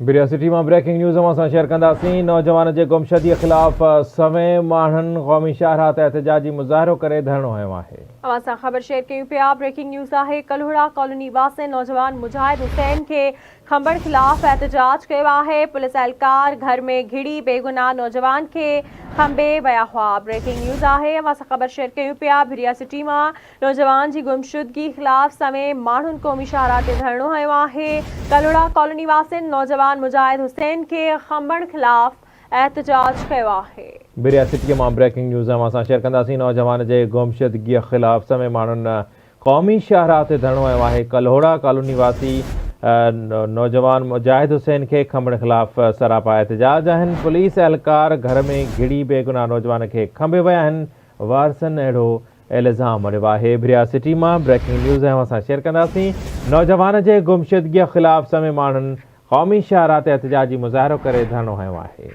बिरिया सिटी में breaking news असां शेयर कंदासीं। नौजवान के गुमशदगी खिलाफ़ सवें माण्हुनि क़ौमी शाहराह एहतजाजी मुज़ाहिरो करे धरणो हयो आहे। असां ख़बर शेयर कयूं पिया। ब्रेकिंग न्यूज़ आहे। कल्होड़ा कॉलोनी वासे नौजवान मुजाहिद हुसैन के खंबण खिलाफ़ एहतजाज किया है। पुलिस एहलकार घर में घिड़ी बेगुनाह नौजवान के खंबे वया हुआ। ब्रेकिंग न्यूज़ आहे। असां ख़बर शेयर कयूं पिया। बिरिया सिटी में नौजवान की गुमशुदगी खिलाफ़ सवें माण्हुनि क़ौमी शाहराह ते धरणो हयो आहे। कल्होड़ा कॉलोनी वासे नौजवान मुजाहिद हुसैन के खंबण खिलाफ़ एहतजाज किया है। बिरिया सिटी में ब्रेकिंग न्यूज़ असां शेयर कंदासीं। नौजवान के गुमशदगी खिलाफ़ सवें माण्हुनि क़ौमी शाहराह ते धरणो हयो आहे। कल्होड़ा कॉलोनी वासी नौजवान मुजाहिद हुसैन के खंबण खिलाफ़ सरापा एहतजाज आहिनि। पुलिस एहलकार घर में घिड़ी बेगुनाह नौजवान के खंबे विया आहिनि। वारसनि अहिड़ो इल्ज़ाम हणियो आहे। बिरिया सिटी में ब्रेकिंग न्यूज़ असां शेयर कंदासीं। नौजवान के गुमशदगी खिलाफ़ सवें माण्हुनि क़ौमी शाहराह ते एहतजाजी मुज़ाहिरो करे धरणो हयो आहे।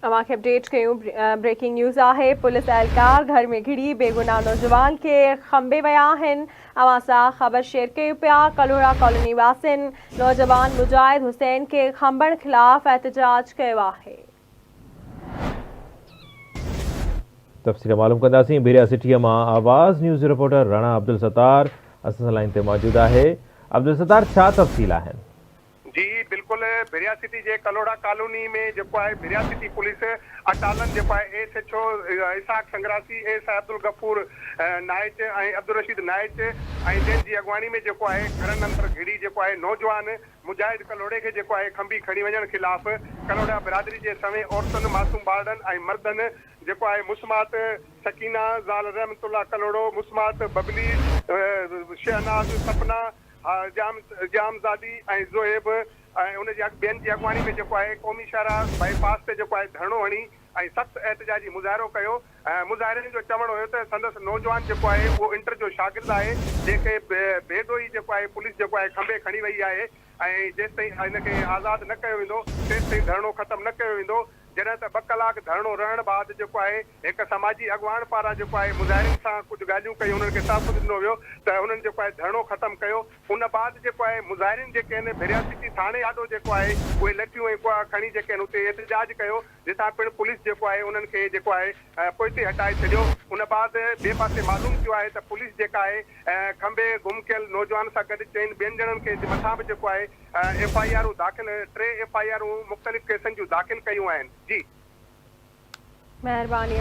अवांखे अपडेट कयूं। ब्रेकिंग न्यूज़ आहे। पुलिस एहलकार घर में घिड़ी बेगुनाह नौजवान के खंबे विया आहिनि। अवां सां ख़बर शेयर कयूं पिया। कल्होड़ा कॉलोनी वासिन नौजवान मुजाहिद हुसैन के खंबण खिलाफ़ एहतजाज किया है। तफ़सील मालूम कंदासीं। बिरिया सिटी में आवाज़ न्यूज़ रिपोर्टर राणा अब्दुल सत्तार असां लाइन ते मौजूद आहे। अब्दुल सत्तार, छा तफ़सील आहिनि? जी बिल्कुल। बिरिया सिटी के कल्होड़ा कॉलोनी में जो है बिरिया सिटी पुलिस अटालन जो है एसएचओ इसाक संग्रासी, एस अब्दुल गफूर नाइच अब्दुल रशीद नाइच जैन अगवानी में जो है घरन अंदर घिड़ी जो है नौजवान मुजाहिद कल्होड़े के जो है खंबी खड़ी वजन खिलाफ़ कल्होड़ा बिरादरी के सवें औरतन मासूम बारन मर्दन जो है मुस्मात सकीना ज़ाल रहमतुल्लाह कल्होड़ो, मुस्मात बबली शहनाज सपना जामज़ादी ज़ोहेब उन बेन अगवानी में जो है क़ौमी शाहराह बाईपास से जो है धरणो हणी सख्त एहतजाजी मुज़ाहिरो किया। मुज़ाहिरनि जो चवणु हो तो संदस नौजवान जो है वो इंटर जो शागिर्द है जेके बेदोई जो है पुलिस जो है खंबे खड़ी वही है। जेस ताईं इनके आज़ाद न किया वेंदो तेस ताईं धरणो ख़त्म न किया वेंदो। जॾहिं त 2 कलाक धरणो रहण बाद जो है एक समाजी अगवान पारा जो है मुज़ाहिरनि सां कुछ ॻाल्हियूं कयूं, उन्हनि खे साफ़ ॾिनो वियो त उन्हनि जो है धरणो ख़त्म कयो। उन बाद जो है मुज़ाहिरनि जेके आहिनि बिरिया सिटी थाणे आॾो जेको आहे उहे लठियूं ऐं खणी जेके आहिनि उते एहतजाज कयो, जितां पिणु पुलिस जेको आहे उन्हनि खे जेको आहे पोइते हटाए छॾियो। उन बाद ॿिए पासे मालूम थियो आहे त पुलिस जेका आहे खंबे गुम कयल नौजवान सां गॾु चइनि ॿियनि ॼणनि खे मथां बि जेको आहे FIR दाख़िल 3 FIR मुख़्तलिफ़ केसनि जूं दाख़िल कयूं आहिनि। जी मेहरबानी।